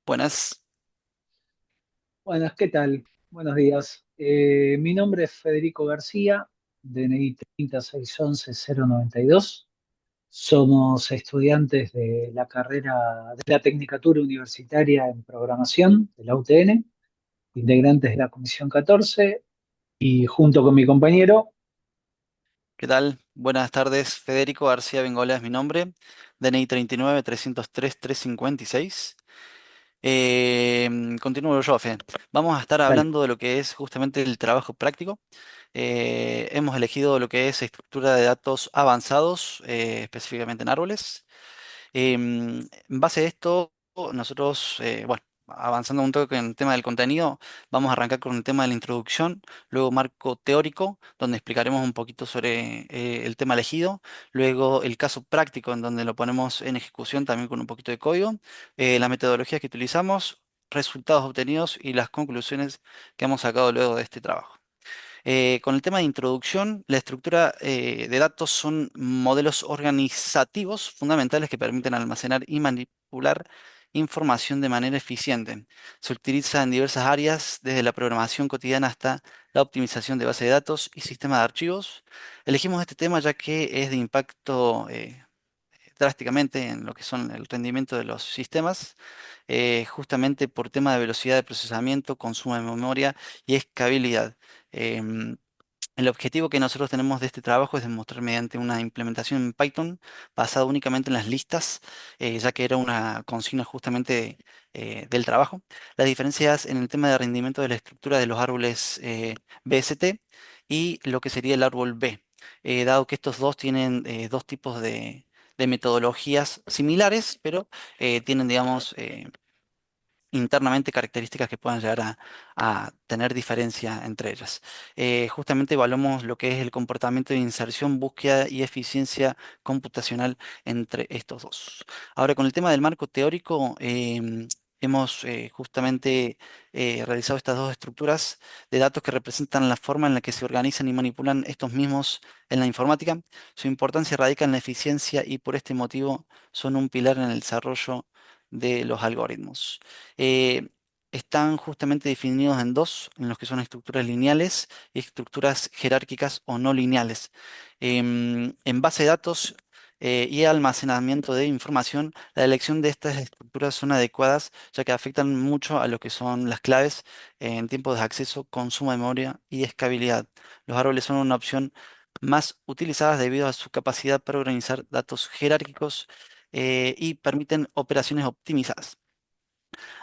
Buenas, Buenas, ¿qué tal? Buenos días. Mi nombre es Federico García, DNI 3611092. Somos estudiantes de la carrera de la Tecnicatura Universitaria en Programación de la UTN, integrantes de la Comisión 14, y junto con mi compañero, ¿qué tal? Buenas tardes, Federico García Bengola es mi nombre, DNI 39 303 356. Continúo yo, Fe. Vamos a estar dale. hablando de lo que es justamente el trabajo práctico. Hemos elegido lo que es estructura de datos avanzados, específicamente en árboles. En base a esto, nosotros, bueno, avanzando un toque en el tema del contenido, vamos a arrancar con el tema de la introducción, luego marco teórico, donde explicaremos un poquito sobre el tema elegido, luego el caso práctico, en donde lo ponemos en ejecución también con un poquito de código, las metodologías que utilizamos, resultados obtenidos y las conclusiones que hemos sacado luego de este trabajo. Con el tema de introducción, la estructura de datos son modelos organizativos fundamentales que permiten almacenar y manipular información de manera eficiente. Se utiliza en diversas áreas, desde la programación cotidiana hasta la optimización de bases de datos y sistemas de archivos. Elegimos este tema ya que es de impacto drásticamente en lo que son el rendimiento de los sistemas, justamente por tema de velocidad de procesamiento, consumo de memoria y escalabilidad. Em, el objetivo que nosotros tenemos de este trabajo es demostrar mediante una implementación en Python basada únicamente en las listas, ya que era una consigna justamente del trabajo. Las diferencias en el tema de rendimiento de la estructura de los árboles BST y lo que sería el árbol B, dado que estos dos tienen dos tipos de metodologías similares, pero tienen, digamos, internamente características que puedan llegar a tener diferencia entre ellas. Justamente evaluamos lo que es el comportamiento de inserción, búsqueda y eficiencia computacional entre estos dos. Ahora, con el tema del marco teórico, hemos justamente realizado estas dos estructuras de datos que representan la forma en la que se organizan y manipulan estos mismos en la informática. Su importancia radica en la eficiencia y por este motivo son un pilar en el desarrollo de los algoritmos. eh, Están justamente definidos en dos, en los que son estructuras lineales y estructuras jerárquicas o no lineales. En base de datos y almacenamiento de información, la elección de estas estructuras son adecuadas, ya que afectan mucho a lo que son las claves en tiempos de acceso, consumo de memoria y escalabilidad. Los árboles son una opción más utilizadas debido a su capacidad para organizar datos jerárquicos y permiten operaciones optimizadas.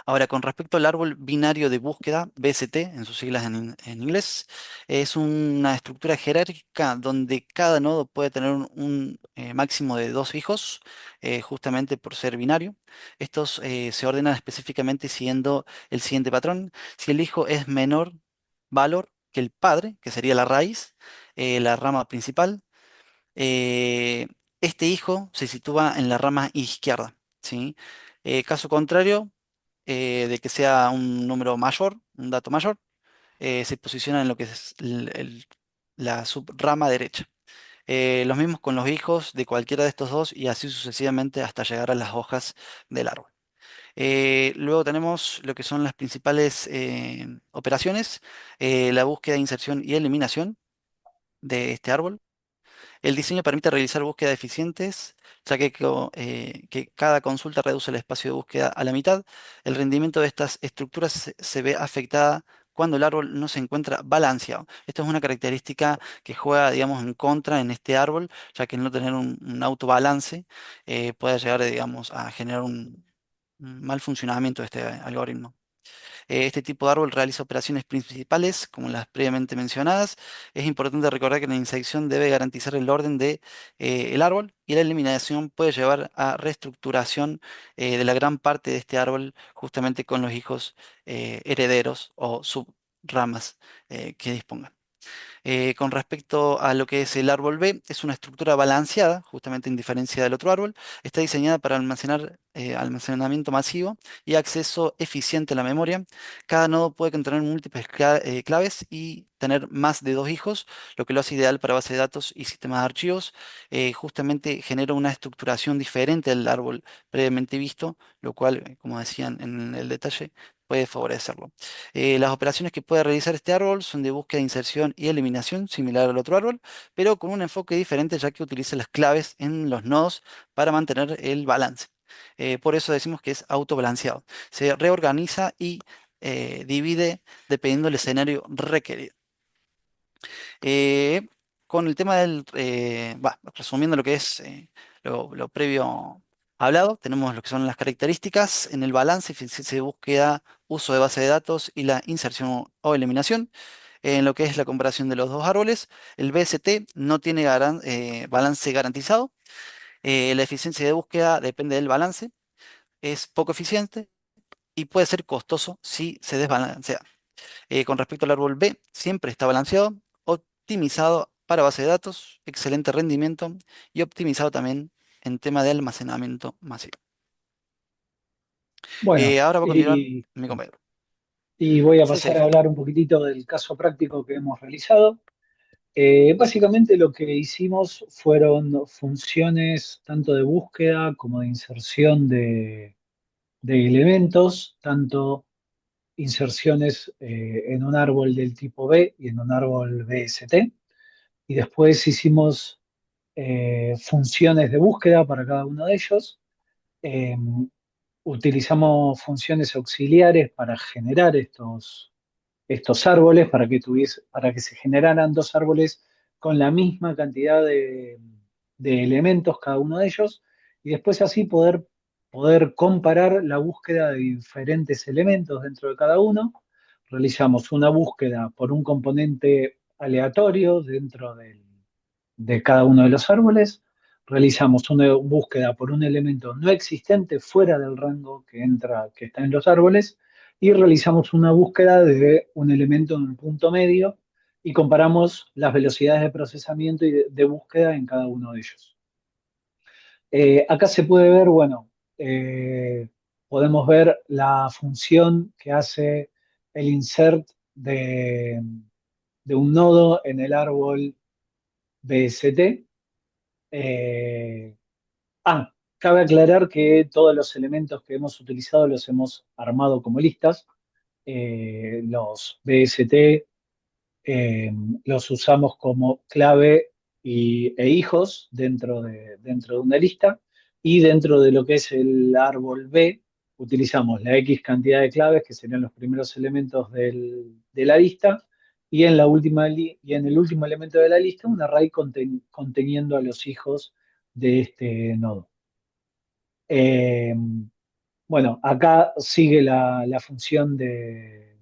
Ahora, con respecto al árbol binario de búsqueda, BST, en sus siglas en inglés, es una estructura jerárquica donde cada nodo puede tener un máximo de dos hijos, justamente por ser binario. Estos se ordenan específicamente siguiendo el siguiente patrón. Si el hijo es menor valor que el padre, que sería la raíz, la rama principal, eh, este hijo se sitúa en la rama izquierda, ¿sí? Caso contrario, de que sea un número mayor, un dato mayor, se posiciona en lo que es la subrama derecha. Los mismos con los hijos de cualquiera de estos dos y así sucesivamente hasta llegar a las hojas del árbol. Luego tenemos lo que son las principales operaciones, la búsqueda, inserción y eliminación de este árbol. El diseño permite realizar búsquedas eficientes, ya que cada consulta reduce el espacio de búsqueda a la mitad. El rendimiento de estas estructuras se ve afectada cuando el árbol no se encuentra balanceado. Esto es una característica que juega, digamos, en contra en este árbol, ya que el no tener un autobalance puede llegar, digamos, a generar un mal funcionamiento de este algoritmo. Este tipo de árbol realiza operaciones principales, como las previamente mencionadas. Es importante recordar que la insección debe garantizar el orden de, el árbol y la eliminación puede llevar a reestructuración de la gran parte de este árbol, justamente con los hijos herederos o subramas que dispongan. Con respecto a lo que es el árbol B, es una estructura balanceada, justamente en diferencia del otro árbol. Está diseñada para almacenar almacenamiento masivo y acceso eficiente a la memoria. Cada nodo puede contener múltiples claves y tener más de dos hijos, lo que lo hace ideal para bases de datos y sistemas de archivos. Justamente genera una estructuración diferente al árbol previamente visto, lo cual, como decían en el detalle, puede favorecerlo. Las operaciones que puede realizar este árbol son de búsqueda, inserción y eliminación, similar al otro árbol, pero con un enfoque diferente ya que utiliza las claves en los nodos para mantener el balance. Por eso decimos que es autobalanceado. Se reorganiza y divide dependiendo del escenario requerido. Eh, con el tema resumiendo lo que es lo previo hablado, tenemos lo que son las características en el balance, eficiencia de búsqueda, uso de base de datos y la inserción o eliminación. En lo que es la comparación de los dos árboles, el BST no tiene balance garantizado. La eficiencia de búsqueda depende del balance, es poco eficiente y puede ser costoso si se desbalancea. Con respecto al árbol B, siempre está balanceado, optimizado para base de datos, excelente rendimiento y optimizado también en tema de almacenamiento masivo. Bueno, Ahora va a continuar mi compañero. y voy a Sí, pasar a Saifa. hablar un poquitito del caso práctico que hemos realizado. Básicamente lo que hicimos fueron funciones tanto de búsqueda como de inserción de elementos, tanto inserciones en un árbol del tipo B y en un árbol BST. Y después hicimos funciones de búsqueda para cada uno de ellos. Eh, Utilizamos funciones auxiliares para generar estos árboles, para que se generaran dos árboles con la misma cantidad de elementos cada uno de ellos, y después así poder comparar la búsqueda de diferentes elementos dentro de cada uno. Realizamos una búsqueda por un componente aleatorio dentro de cada uno de los árboles. Realizamos una búsqueda por un elemento no existente fuera del rango que está en los árboles, y realizamos una búsqueda de un elemento en un punto medio y comparamos las velocidades de procesamiento y de búsqueda en cada uno de ellos. Acá se puede ver, bueno, eh, podemos ver la función que hace el insert de un nodo en el árbol BST. Eh, Cabe aclarar que todos los elementos que hemos utilizado los hemos armado como listas. Los BST eh, los usamos como clave e hijos dentro de una lista, y dentro de lo que es el árbol B utilizamos la X cantidad de claves, que serían los primeros elementos de la lista, y y en el último elemento de la lista un array conteniendo a los hijos de este nodo. Eh, bueno, acá sigue la función de,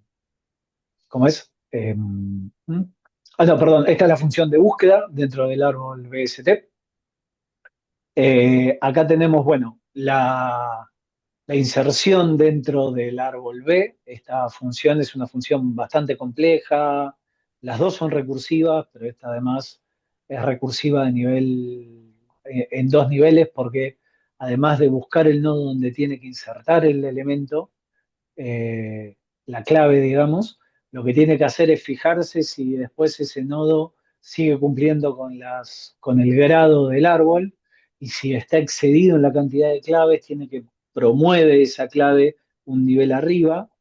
¿cómo es? No, perdón, esta es la función de búsqueda dentro del árbol BST. Acá tenemos, bueno, la inserción dentro del árbol B. Esta función es una función bastante compleja. Las dos son recursivas, pero esta además es recursiva en dos niveles, porque además de buscar el nodo donde tiene que insertar el elemento, la clave, digamos, lo que tiene que hacer es fijarse si después ese nodo sigue cumpliendo con el grado del árbol, y si está excedido en la cantidad de claves, tiene que promueve esa clave un nivel arriba,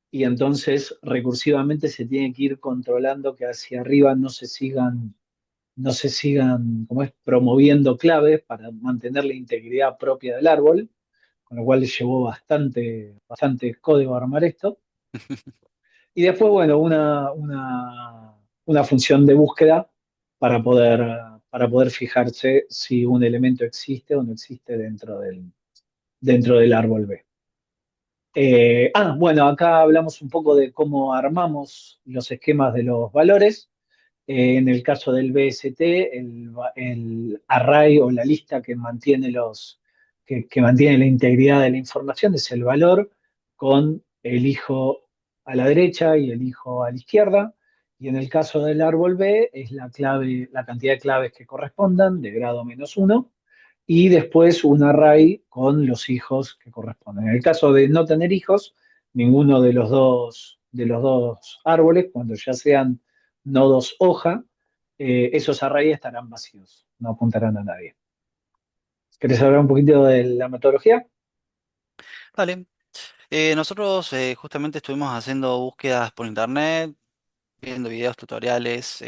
y entonces recursivamente se tiene que ir controlando que hacia arriba no se sigan como es, promoviendo claves para mantener la integridad propia del árbol, con lo cual llevó bastante código armar esto. Y después, bueno, una función de búsqueda para poder fijarse si un elemento existe o no existe dentro del árbol B. Bueno, acá hablamos un poco de cómo armamos los esquemas de los valores. En el caso del BST, el array o la lista que mantiene la integridad de la información es el valor, con el hijo a la derecha y el hijo a la izquierda. Y en el caso del árbol B es la clave, la cantidad de claves que correspondan, de grado -1, y después un array con los hijos que corresponden. En el caso de no tener hijos, ninguno de los dos árboles, cuando ya sean nodos hoja, esos arrays estarán vacíos, no apuntarán a nadie. ¿Querés hablar un poquito de la metodología? Vale. Nosotros justamente estuvimos haciendo búsquedas por internet, viendo videos tutoriales,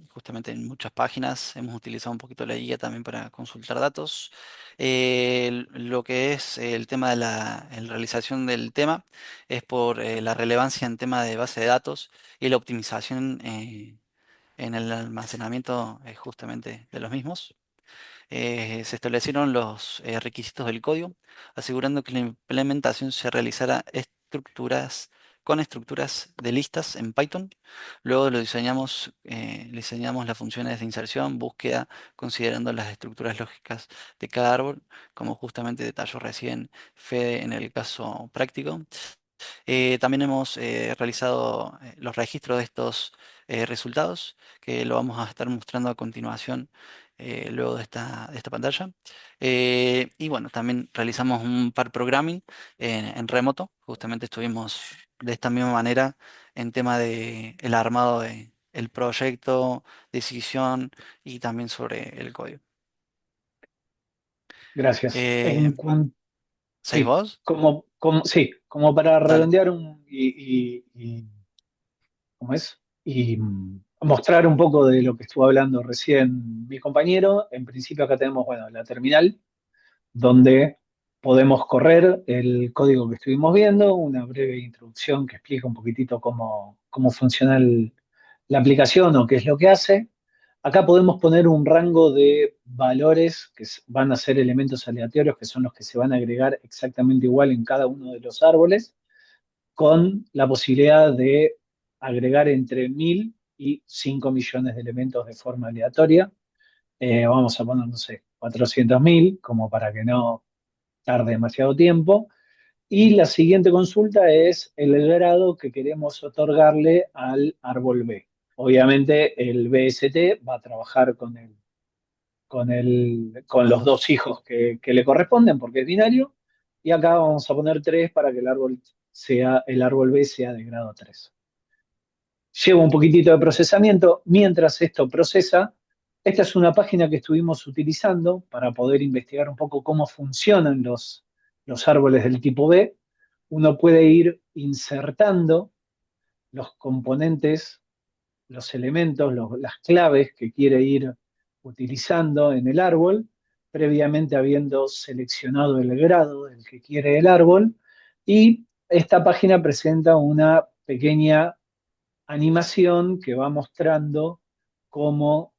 justamente en muchas páginas. Hemos utilizado un poquito la guía también para consultar datos. Lo que es el tema de la realización del tema es por la relevancia en tema de base de datos y la optimización en el almacenamiento justamente de los mismos. Se establecieron los requisitos del código, asegurando que la implementación se realizara con estructuras de listas en Python. Luego diseñamos las funciones de inserción, búsqueda, considerando las estructuras lógicas de cada árbol, como justamente detalló recién Fede en el caso práctico. También hemos realizado los registros de estos resultados, que lo vamos a estar mostrando a continuación luego de esta pantalla. Y bueno, también realizamos un par programming en remoto. Justamente estuvimos de esta misma manera en tema de el armado de el proyecto, decisión y también sobre el código. Gracias. Eh, ¿Seis Sí, vos? sí, como para Dale. redondear ¿cómo es? Y mostrar un poco de lo que estuvo hablando recién mi compañero. En principio acá tenemos, bueno, la terminal, donde podemos correr el código que estuvimos viendo, una breve introducción que explica un poquitito cómo funciona la aplicación o qué es lo que hace. Acá podemos poner un rango de valores que van a ser elementos aleatorios, que son los que se van a agregar exactamente igual en cada uno de los árboles, con la posibilidad de agregar entre 1000 y 5 millones de elementos de forma aleatoria. Vamos a poner, no sé, 400.000, como para que no tarde demasiado tiempo. Y la siguiente consulta es el grado que queremos otorgarle al árbol B. Obviamente el BST va a trabajar con Con los dos los... hijos que le corresponden, porque es binario, y acá vamos a poner 3 para que el árbol B sea de grado 3. Lleva un poquitito de procesamiento. Mientras esto procesa, esta es una página que estuvimos utilizando para poder investigar un poco cómo funcionan los árboles del tipo B. Uno puede ir insertando los componentes, los elementos, las claves que quiere ir utilizando en el árbol, previamente habiendo seleccionado el grado del que quiere el árbol. Y esta página presenta una pequeña animación que va mostrando cómo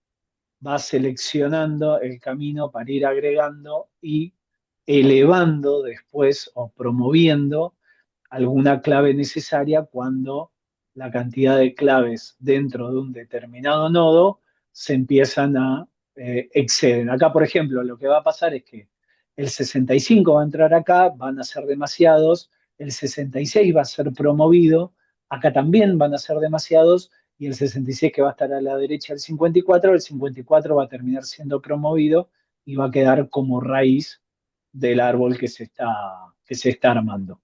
va seleccionando el camino para ir agregando y elevando después o promoviendo alguna clave necesaria cuando la cantidad de claves dentro de un determinado nodo se empiezan a exceden. Acá, por ejemplo, lo que va a pasar es que el 65 va a entrar acá, van a ser demasiados, el 66 va a ser promovido, acá también van a ser demasiados, y el 66 que va a estar a la derecha del 54, el 54 va a terminar siendo promovido y va a quedar como raíz del árbol que se está armando.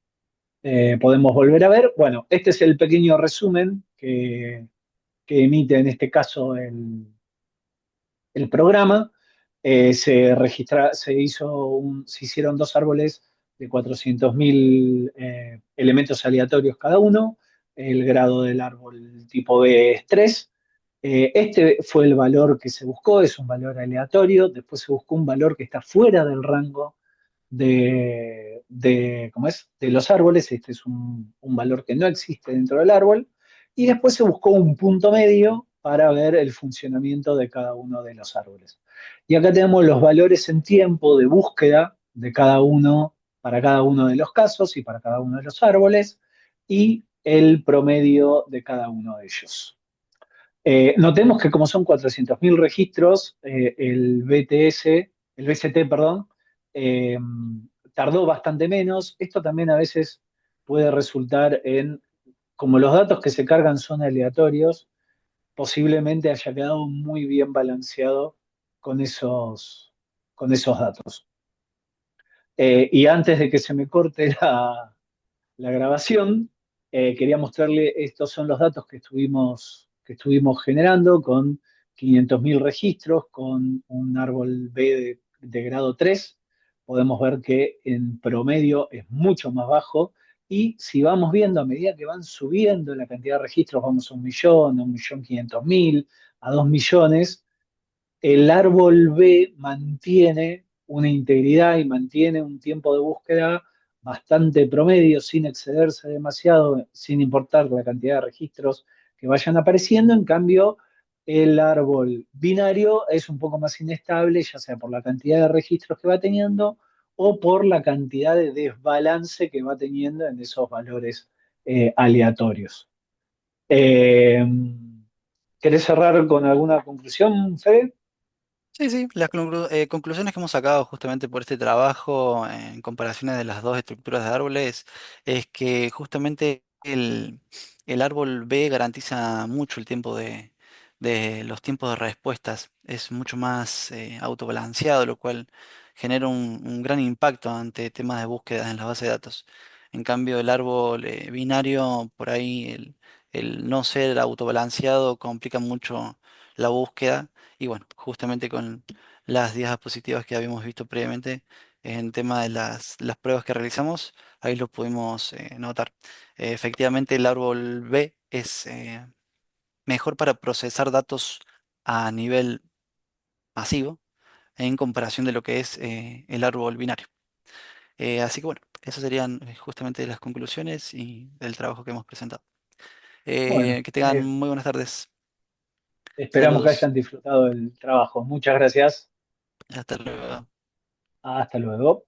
Podemos volver a ver. Bueno, este es el pequeño resumen que emite en este caso el programa. Se hicieron dos árboles de 400.000 elementos aleatorios cada uno. El grado del árbol tipo B es 3. Este fue el valor que se buscó, es un valor aleatorio. Después se buscó un valor que está fuera del rango ¿cómo es? De los árboles. Este es un valor que no existe dentro del árbol. Y después se buscó un punto medio para ver el funcionamiento de cada uno de los árboles. Y acá tenemos los valores en tiempo de búsqueda de cada uno, para cada uno de los casos y para cada uno de los árboles, y el promedio de cada uno de ellos. Notemos que como son 400.000 registros, el BCT, perdón, eh, tardó bastante menos. Esto también a veces puede resultar como los datos que se cargan son aleatorios, posiblemente haya quedado muy bien balanceado con con esos datos. Y antes de que se me corte la grabación, quería mostrarle, estos son los datos que estuvimos generando con 500.000 registros, con un árbol B de grado 3. Podemos ver que en promedio es mucho más bajo. Y si vamos viendo a medida que van subiendo la cantidad de registros, vamos a 1 millón, a 1.500.000, a 2 millones, el árbol B mantiene una integridad y mantiene un tiempo de búsqueda bastante promedio, sin excederse demasiado, sin importar la cantidad de registros que vayan apareciendo. En cambio, el árbol binario es un poco más inestable, ya sea por la cantidad de registros que va teniendo o por la cantidad de desbalance que va teniendo en esos valores aleatorios. Eh, ¿Querés cerrar con alguna conclusión, Fede? Sí, sí, las conclusiones que hemos sacado justamente por este trabajo en comparaciones de las dos estructuras de árboles es que justamente el árbol B garantiza mucho el tiempo de los tiempos de respuestas, es mucho más autobalanceado, lo cual genera un gran impacto ante temas de búsqueda en la base de datos. En cambio, el árbol binario, por ahí el no ser autobalanceado complica mucho la búsqueda y bueno, justamente con las diapositivas que habíamos visto previamente en tema de las pruebas que realizamos, ahí lo pudimos notar. Efectivamente, el árbol B es mejor para procesar datos a nivel masivo en comparación de lo que es el árbol binario. Así que bueno, esas serían justamente las conclusiones y del trabajo que hemos presentado. Bueno, Que tengan muy buenas tardes. esperamos que Saludos. hayan disfrutado del trabajo. Muchas gracias. Hasta luego. Hasta luego.